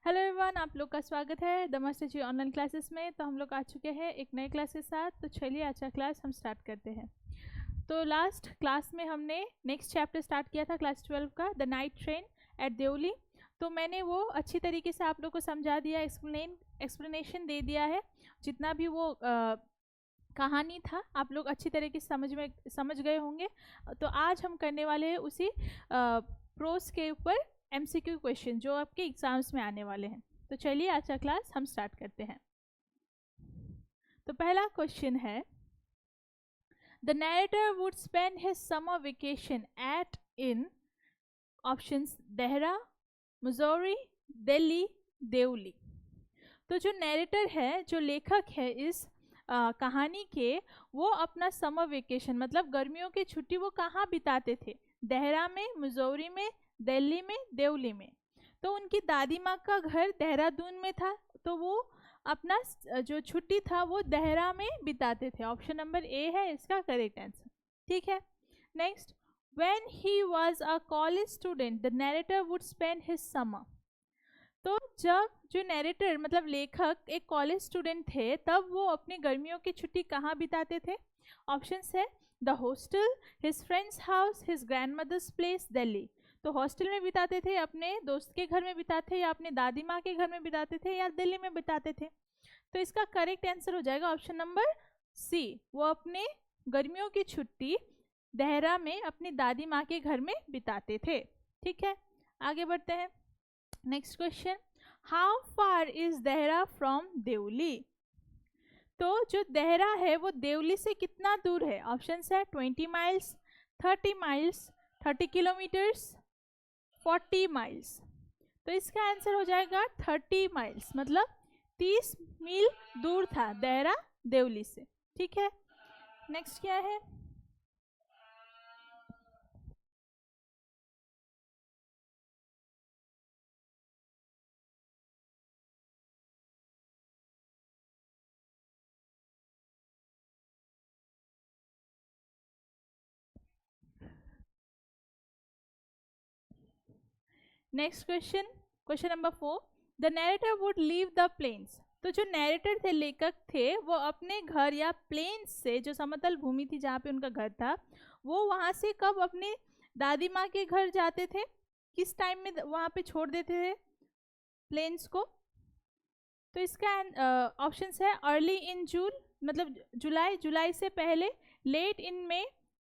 Hello everyone, आप लोग का स्वागत है the master ji online classes में। तो हम लोग आ चुके हैं एक नए क्लास के साथ। तो चलिए आज का क्लास हम स्टार्ट करते हैं। तो लास्ट क्लास में हमने नेक्स्ट चैप्टर स्टार्ट किया था क्लास 12 का, the night train at Deoli. तो मैंने वो अच्छी तरीके से आप लोग को समझा दिया, एक्सप्लेनेशन दे दिया है। जितना भी वो कहानी था आप लोग अच्छी तरीके से समझ गए होंगे। तो आज हम करने वाले हैं उसी प्रोस के ऊपर MCQ क्वेश्चन जो आपके एग्जाम्स में आने वाले हैं। तो चलिए आज का क्लास हम स्टार्ट करते हैं। तो पहला क्वेश्चन है, the narrator would spend his summer vacation at in options Dehra, Mussoorie, Delhi, Deoli. तो जो नरेटर है, जो लेखक है इस कहानी के, वो अपना समर वेकेशन मतलब गर्मियों की छुट्टी वो कहाँ बिताते थे? देहरा में, मुजौरी में, दिल्ली में, देवली में। तो उनकी दादी माँ का घर देहरादून में था, तो वो अपना जो छुट्टी था वो देहरा में बिताते थे। ऑप्शन नंबर ए है इसका करेक्ट आंसर। ठीक है, next, when he was a college student the narrator would spend his summer. तो जब जो नरेटर मतलब लेखक एक कॉलेज स्टूडेंट थे, तब वो अपनी गर्मियों की छुट्टी कहाँ बिताते थे? ऑप्शंस है the hostel, his friends house, his grandmother's place, Delhi. तो हॉस्टल में बिताते थे, अपने दोस्त के घर में बिताते थे, या अपने दादी माँ के घर में बिताते थे, या दिल्ली में बिताते थे। तो इसका करेक्ट आंसर हो जाएगा ऑप्शन नंबर सी, वो अपने गर्मियों की छुट्टी देहरा में अपनी दादी माँ के घर में बिताते थे। ठीक है, आगे बढ़ते हैं। Next question, how far is Dehra from Deoli. तो जो देहरा है वो देवली से कितना दूर है? ऑप्शन है 20 माइल्स, 30 माइल्स, 30 किलोमीटर्स, 40 माइल्स। तो इसका आंसर हो जाएगा 30 माइल्स, मतलब 30 मील दूर था देहरा देवली से। ठीक है, नेक्स्ट क्या है? Next question, question number 4, the narrator would leave the plains. तो जो नरेटर थे, लेखक थे, वो अपने घर या प्लेन्स से, जो समतल भूमि थी जहाँ पे उनका घर था, वो वहाँ से कब अपने दादी माँ के घर जाते थे? किस टाइम में वहाँ पे छोड़ देते थे प्लेन्स को? तो इसका ऑप्शन है अर्ली इन जून मतलब जुलाई से पहले, लेट इन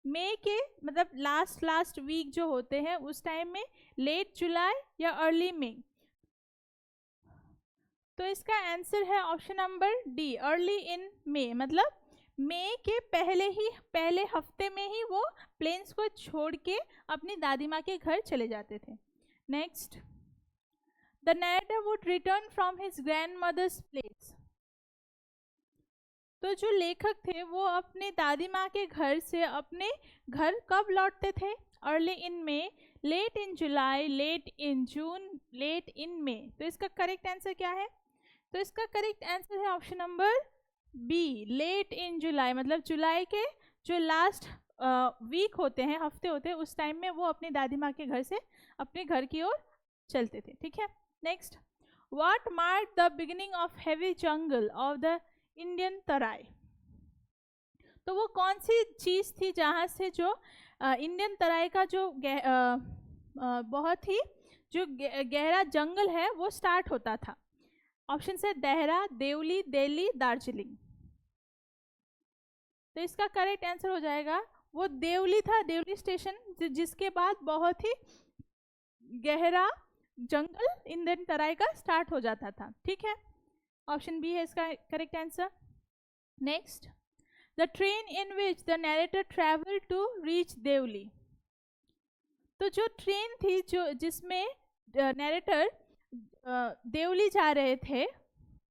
मई के मतलब लास्ट वीक जो होते हैं उस टाइम में, लेट जुलाई या अर्ली मई। तो इसका आंसर है option number D, early in May, मतलब मई के पहले हफ्ते में ही वो प्लेन्स को छोड़ के अपनी दादी माँ के घर चले जाते थे। Next, the narrator would return from his grandmother's place. तो जो लेखक थे वो अपने दादी माँ के घर से अपने घर कब लौटते थे? Early in May, late in July, late in June, late in May. तो इसका करेक्ट आंसर क्या है? तो इसका करेक्ट आंसर है option number B, late in July, मतलब जुलाई के जो लास्ट वीक होते हैं, हफ्ते होते हैं, उस टाइम में वो अपनी दादी माँ के घर से अपने घर की ओर चलते थे। ठीक है, next, what mark the beginning of heavy jungle of the Indian Terai. तो वो कौन सी चीज थी जहाँ से जो इंडियन तराई का जो बहुत ही जो गहरा जंगल है वो स्टार्ट होता था? ऑप्शन है देहरा, देवली, दिल्ली, दार्जिलिंग। तो इसका करेक्ट आंसर हो जाएगा वो देवली था, देवली स्टेशन, जिसके बाद बहुत ही गहरा जंगल इंडियन तराई का स्टार्ट हो जाता था। ठीक है, ऑप्शन बी है इसका correct answer. Next, the train in which the narrator travel to reach Deoli. तो जो ट्रेन थी जो जिसमें नरेटर देवली जा रहे थे,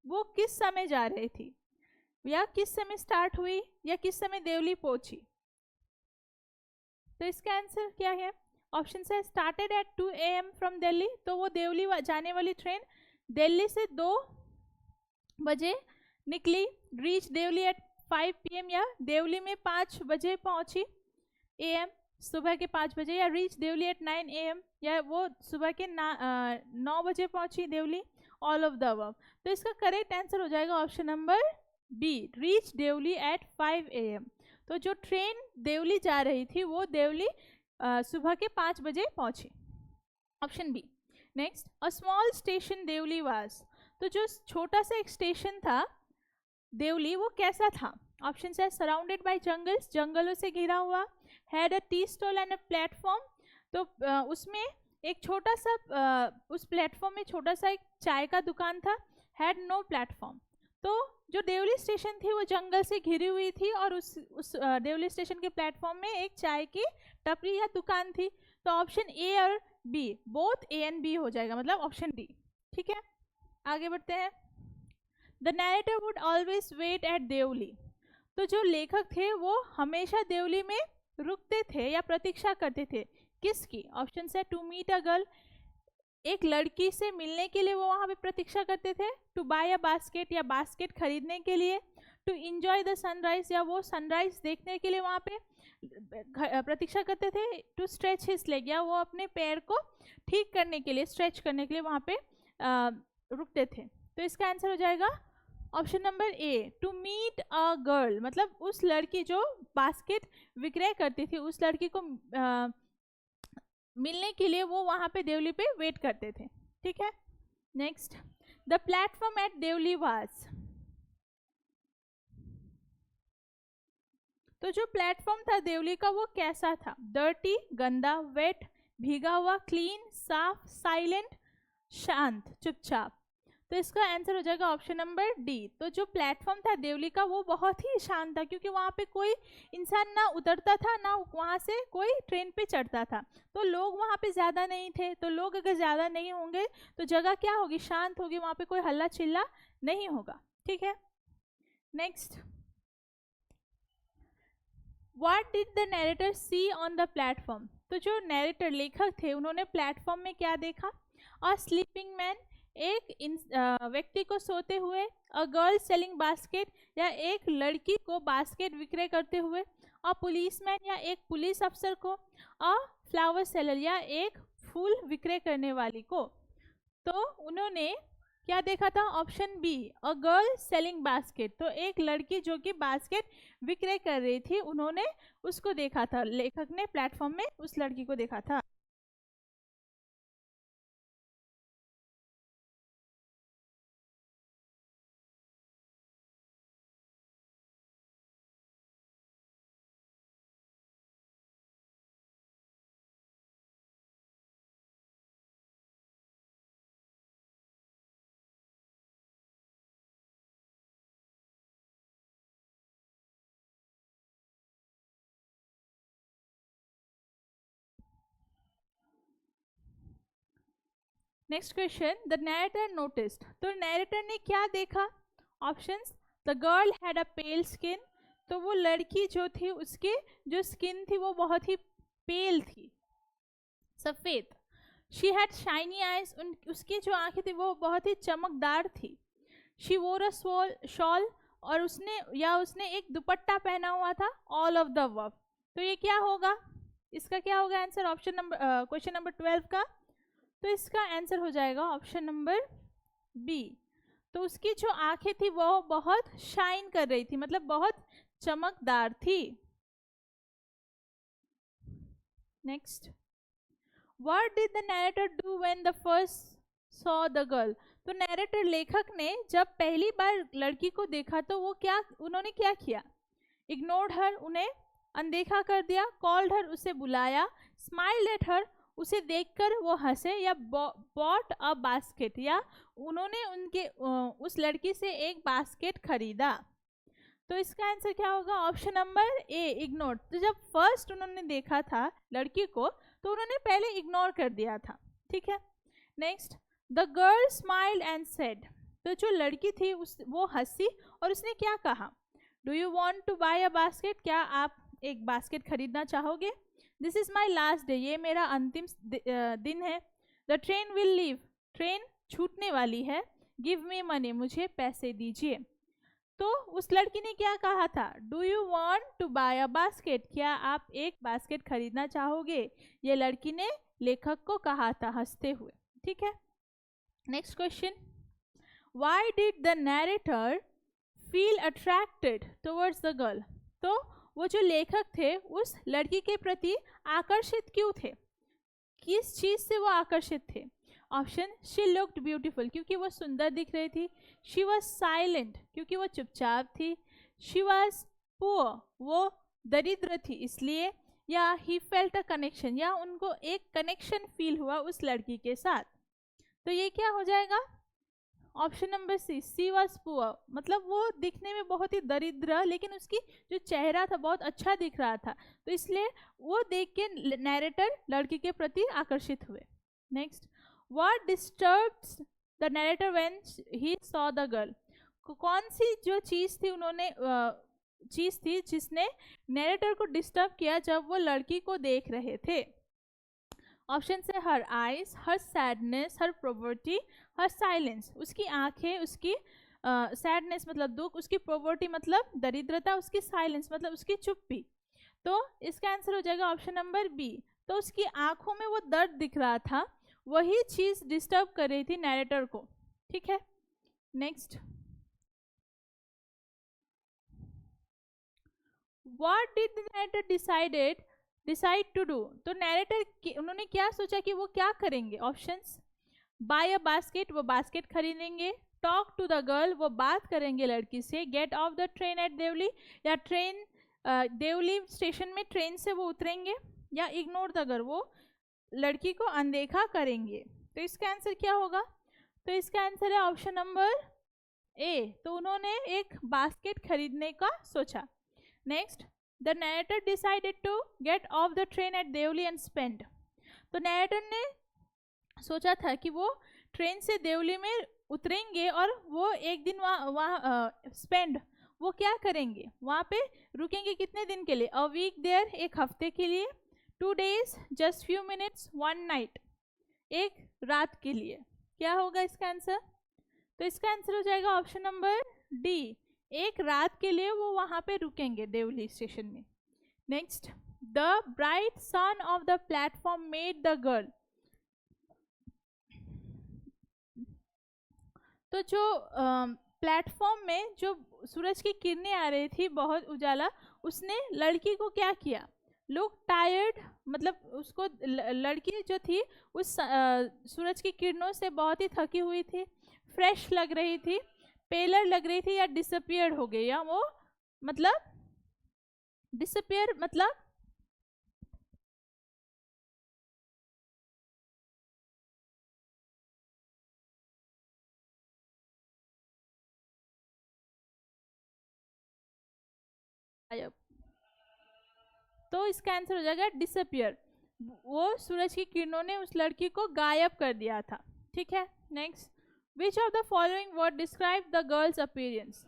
वो किस समय जा रही थी, या किस समय स्टार्ट हुई, या किस समय देवली पहुंची? तो इसका आंसर क्या है? ऑप्शन है started at 2 AM from Delhi. तो वो देवली जाने वाली ट्रेन दिल्ली से 2 बजे निकली, रीच देवली एट 5 PM, या देवली में 5 बजे पहुंची AM, सुबह के 5 बजे, या रीच देवली एट 9 AM, या वो सुबह के 9 बजे पहुंची Deoli, all of the above. तो इसका करेक्ट आंसर हो जाएगा option number B, reach Deoli at 5 AM। तो जो ट्रेन देवली जा रही थी वो देवली सुबह के 5 बजे पहुंची, option B. Next, a small station Deoli was. तो जो छोटा सा एक स्टेशन था देवली वो कैसा था? ऑप्शन है सराउंडेड बाय जंगल्स, जंगलों से घिरा हुआ, had a tea stall and a platform. तो उसमें एक छोटा सा उस प्लेटफॉर्म में छोटा सा एक चाय का दुकान था, हैड नो प्लेटफॉर्म। तो जो देवली स्टेशन थी वो जंगल से घिरी हुई थी और उस देवली स्टेशन के प्लेटफॉर्म में एक चाय की टपरी या दुकान थी। तो ऑप्शन ए और B, both A and B हो जाएगा, मतलब ऑप्शन डी। ठीक है, आगे बढ़ते हैं। The narrator would always wait at Deoli. तो जो लेखक थे वो हमेशा देवली में रुकते थे या प्रतीक्षा करते थे, किसकी? ऑप्शन है टू मीट अ गर्ल, एक लड़की से मिलने के लिए वो वहाँ पे प्रतीक्षा करते थे, टू बाय अ बास्केट या बास्केट खरीदने के लिए, टू इंजॉय द सनराइज या वो सनराइज देखने के लिए वहाँ पे प्रतीक्षा करते थे, टू स्ट्रेच हिज लेग या वो अपने पैर को ठीक करने के लिए, स्ट्रेच करने के लिए वहाँ पे रुकते थे। तो इसका आंसर हो जाएगा option number A, to meet a girl, मतलब उस लड़की जो बास्केट विक्रय करती थी उस लड़की को मिलने के लिए वो वहाँ पे देवली पे वेट करते थे। ठीक है, next, the platform at Deoli was. तो जो प्लेटफॉर्म था देवली का वो कैसा था? डर्टी, गंदा, वेट, भीगा हुआ, क्लीन, साफ, साइलेंट, शांत, चुपचाप। तो इसका आंसर हो जाएगा ऑप्शन नंबर डी। तो जो प्लेटफॉर्म था देवली का वो बहुत ही शांत था, क्योंकि वहाँ पे कोई इंसान ना उतरता था ना वहाँ से कोई ट्रेन पे चढ़ता था, तो लोग वहाँ पे ज़्यादा नहीं थे। तो लोग अगर ज़्यादा नहीं होंगे तो जगह क्या होगी? शांत होगी, वहाँ पे कोई हल्ला चिल्ला नहीं होगा। ठीक है, next, what did the narrator see on the platform. तो जो नैरेटर लेखक थे उन्होंने प्लेटफॉर्म में क्या देखा? अ स्लीपिंग मैन, एक व्यक्ति को सोते हुए, अ गर्ल सेलिंग बास्केट या एक लड़की को बास्केट विक्रय करते हुए, अ पुलिसमैन या एक पुलिस अफसर को, अ फ्लावर सेलर या एक फूल विक्रय करने वाली को। तो उन्होंने क्या देखा था? Option B, a girl selling basket. तो एक लड़की जो कि बास्केट विक्रय कर रही थी उन्होंने उसको देखा था, लेखक ने प्लेटफॉर्म में उस लड़की को देखा था। Next question, the narrator noticed. तो नैरेटर ने क्या देखा? Options, the girl had a pail skin. तो वो लड़की जो थी उसकी जो स्किन थी वो बहुत ही पेल थी, सफ़ेद। शी हैड शाइनी आइज, उसकी जो आंखें थी वो बहुत ही चमकदार थी। शी वोर अ शॉल, और उसने एक दुपट्टा पहना हुआ था, ऑल ऑफ द अबव। तो ये क्या होगा? इसका क्या होगा answer? Option number question number 12 का। तो इसका आंसर हो जाएगा ऑप्शन नंबर बी। तो उसकी जो आंखें थी वो बहुत शाइन कर रही थी, मतलब बहुत चमकदार थी। Next, what did the narrator do when the first saw the girl. तो नैरेटर लेखक ने जब पहली बार लड़की को देखा तो उन्होंने क्या किया? इग्नोर्ड हर, उन्हें अनदेखा कर दिया, कॉल्ड हर, उसे बुलाया, स्माइल्ड एट हर, उसे देखकर वो हंसे, या बॉट अ बास्केट, या उन्होंने उस लड़की से एक बास्केट खरीदा। तो इसका आंसर क्या होगा? ऑप्शन नंबर ए, इग्नोर। तो जब फर्स्ट उन्होंने देखा था लड़की को तो उन्होंने पहले इग्नोर कर दिया था। ठीक है, next, the girl smiled and said. तो जो लड़की थी वो हंसी और उसने क्या कहा? Do you want to buy a basket, क्या आप एक बास्केट खरीदना चाहोगे? This is my last day, ये मेरा अंतिम दिन है। The train will leave, train छूटने वाली है। गिव मी मनी, मुझे पैसे दीजिए। तो उस लड़की ने क्या कहा था? Do you want to buy a basket, क्या आप एक बास्केट खरीदना चाहोगे? ये लड़की ने लेखक को कहा था हंसते हुए। ठीक है, next question, why did the narrator feel attracted towards the girl, तो वो जो लेखक थे उस लड़की के प्रति आकर्षित क्यों थे, किस चीज से वो आकर्षित थे। ऑप्शन, शी लुक्ड ब्यूटीफुल, क्योंकि वो सुंदर दिख रही थी। शी वॉज साइलेंट, क्योंकि वो चुपचाप थी। शी वॉज पुअर, वो दरिद्र थी इसलिए। या ही फेल्ट अ कनेक्शन, या उनको एक कनेक्शन फील हुआ उस लड़की के साथ। तो ये क्या हो जाएगा, option number C, she was poor, मतलब वो दिखने में बहुत ही दरिद्र, लेकिन उसकी जो चेहरा था बहुत अच्छा दिख रहा था, तो इसलिए वो देख के नैरेटर लड़की के प्रति आकर्षित हुए। Next, what disturbs the narrator when he saw the girl, कौन सी जो चीज थी जिसने नैरेटर को डिस्टर्ब किया जब वो लड़की को देख रहे थे। ऑप्शन से हर आइज, हर सैडनेस, हर प्रोवर्टी, हर साइलेंस, उसकी आंखें, उसकी सैडनेस मतलब दुख, उसकी प्रोवर्टी मतलब दरिद्रता, उसकी साइलेंस मतलब उसकी चुप्पी। तो इसका आंसर हो जाएगा ऑप्शन नंबर बी। तो उसकी आंखों में वो दर्द दिख रहा था, वही चीज डिस्टर्ब कर रही थी नैरेटर को। ठीक है, next, what did the narrator decide to do, तो नैरेटर उन्होंने क्या सोचा कि वो क्या करेंगे। ऑप्शंस, बाय अ बास्केट, वो बास्केट खरीदेंगे। टॉक टू द गर्ल, वो बात करेंगे लड़की से। Get off the train at Deoli, या ट्रेन देवली स्टेशन में ट्रेन से वो उतरेंगे। या इग्नोर द गर्ल, वो लड़की को अनदेखा करेंगे। तो इसका आंसर क्या होगा, तो इसका आंसर है ऑप्शन नंबर ए। तो उन्होंने एक बास्केट खरीदने का सोचा। Next, the narrator decided to get off the train at Deoli and spend, तो नैरेटर ने सोचा था कि वो ट्रेन से देवली में उतरेंगे और वो एक दिन वहाँ स्पेंड, वो क्या करेंगे, वहाँ पे रुकेंगे कितने दिन के लिए, अ वीक देयर, एक हफ्ते के लिए। 2 days, just few minutes, 1 night, एक रात के लिए। क्या होगा इसका आंसर, तो इसका आंसर हो जाएगा ऑप्शन नंबर डी, एक रात के लिए वो वहाँ पे रुकेंगे देवली स्टेशन में। Next, the bright son of the platform made the girl, तो जो प्लेटफॉर्म में जो सूरज की किरणें आ रही थी बहुत उजाला, उसने लड़की को क्या किया, लुक टायर्ड, मतलब उसको लड़की जो थी उस सूरज की किरणों से बहुत ही थकी हुई थी, फ्रेश लग रही थी, पेलर लग रही थी, या डिसअपियर हो गई, या वो मतलब डिसअपियर मतलब गायब, तो इसका आंसर हो जाएगा डिसअपियर, वो सूरज की किरणों ने उस लड़की को गायब कर दिया था। ठीक है, next, which of the following word describe the girls appearance,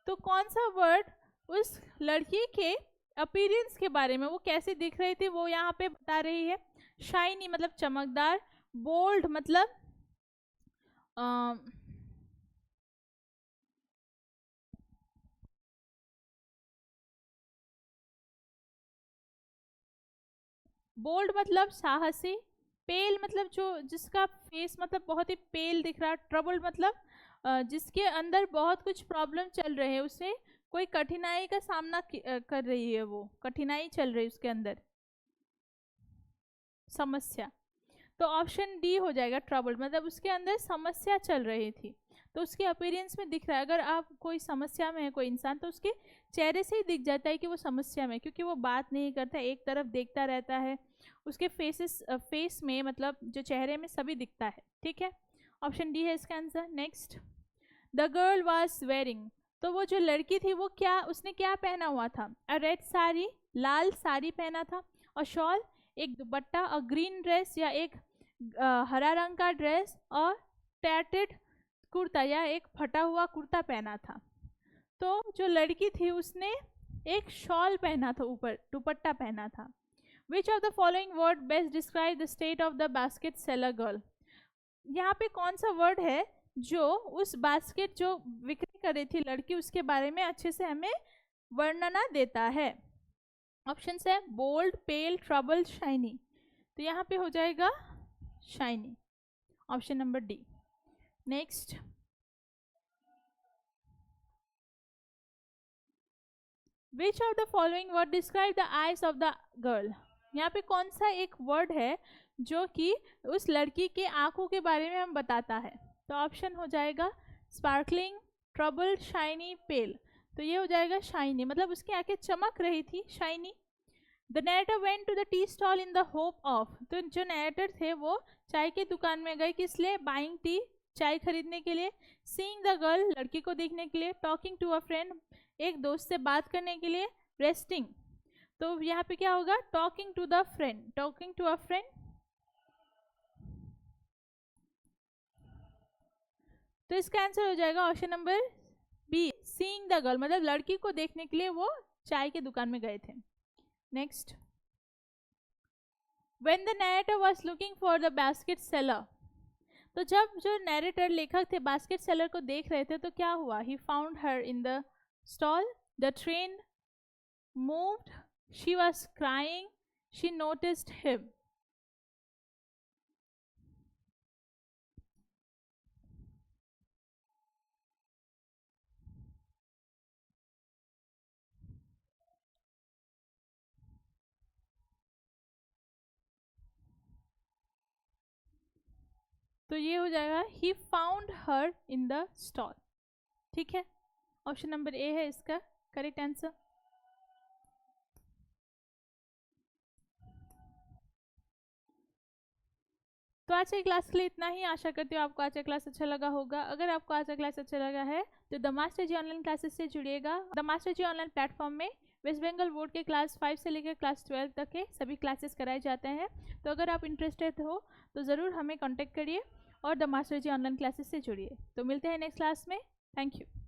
तो कौन सा वर्ड उस लड़की के अपीयरेंस के बारे में, वो कैसे दिख रही थी वो यहाँ पे बता रही है। शाइनी मतलब चमकदार, बोल्ड मतलब बोल्ड मतलब साहसी, पेल मतलब जो जिसका फेस मतलब बहुत ही पेल दिख रहा, ट्रबल मतलब जिसके अंदर बहुत कुछ प्रॉब्लम चल रहे हैं, उसे कोई कठिनाई का सामना कर रही है, वो कठिनाई चल रही है उसके अंदर, समस्या। तो ऑप्शन डी हो जाएगा, ट्रबल मतलब उसके अंदर समस्या चल रही थी, तो उसके अपीयरेंस में दिख रहा है। अगर आप कोई समस्या में है कोई इंसान, तो उसके चेहरे से ही दिख जाता है कि वो समस्या में, क्योंकि वो बात नहीं करता, एक तरफ देखता रहता है, उसके फेस में मतलब जो चेहरे में सभी दिखता है। ठीक है, ऑप्शन डी है इसका answer. Next, the girl was wearing, तो वो जो लड़की थी वो क्या, उसने क्या पहना हुआ था, अ रेड साड़ी, लाल साड़ी पहना था, और शॉल, एक दुपट्टा, और ग्रीन ड्रेस या एक हरा रंग का ड्रेस, और टैटेड कुर्ता या एक फटा हुआ कुर्ता पहना था। तो जो लड़की थी उसने एक शॉल पहना था, ऊपर दुपट्टा पहना था। Which of the following word best describe the state of the basket seller girl, यहाँ पे कौन सा वर्ड है जो उस बास्केट जो बिक्री कर रही थी लड़की उसके बारे में अच्छे से हमें वर्णना देता है। ऑप्शन है बोल्ड, पेल, ट्रबल, शाइनी, तो यहाँ पे हो जाएगा shiny, option number D. Next, which of the following word describe the eyes of the girl. यहाँ पे कौन सा एक वर्ड है जो कि उस लड़की के आंखों के बारे में हम बताता है। तो ऑप्शन हो जाएगा स्पार्कलिंग, ट्रबल, शाइनी, पेल। तो ये हो जाएगा शाइनी, मतलब उसकी आंखें चमक रही थी, shiny. The narrator went to the tea stall in the hope of. तो जो नरेटर थे वो चाय की दुकान में गए, किस लिए? बाइंग टी, चाय खरीदने के लिए। सीइंग द गर्ल, लड़की को देखने के लिए। टॉकिंग टू अ फ्रेंड, एक दोस्त से बात करने के लिए। रेस्टिंग, तो यहाँ पे क्या होगा? Talking to the friend, talking to a friend. तो इसका आंसर हो जाएगा option number B, seeing the girl, मतलब लड़की को देखने के लिए वो चाय की दुकान में गए थे। Next, when the narrator was looking for the basket seller. तो जब जो नरेटर, लेखक थे, बास्केट सेलर को देख रहे थे तो क्या हुआ? He found her in the stall, the train moved, she was crying, she noticed him. तो ये हो जाएगा he found her in the stall. ठीक है, ऑप्शन नंबर ए है इसका करेक्ट आंसर। तो आज की क्लास के लिए इतना ही। आशा करती हूँ आपको आज का क्लास अच्छा लगा होगा। अगर आपको आज का क्लास अच्छा लगा है तो the master ji online classes से जुड़िएगा। The master ji online platform में वेस्ट बंगाल बोर्ड के क्लास 5 से लेकर क्लास 12 तक के सभी क्लासेस कराए जाते हैं। तो अगर आप इंटरेस्टेड हो तो ज़रूर हमें कॉन्टेक्ट करिए और the master ji online classes से जुड़िए। तो मिलते हैं नेक्स्ट क्लास में। Thank you.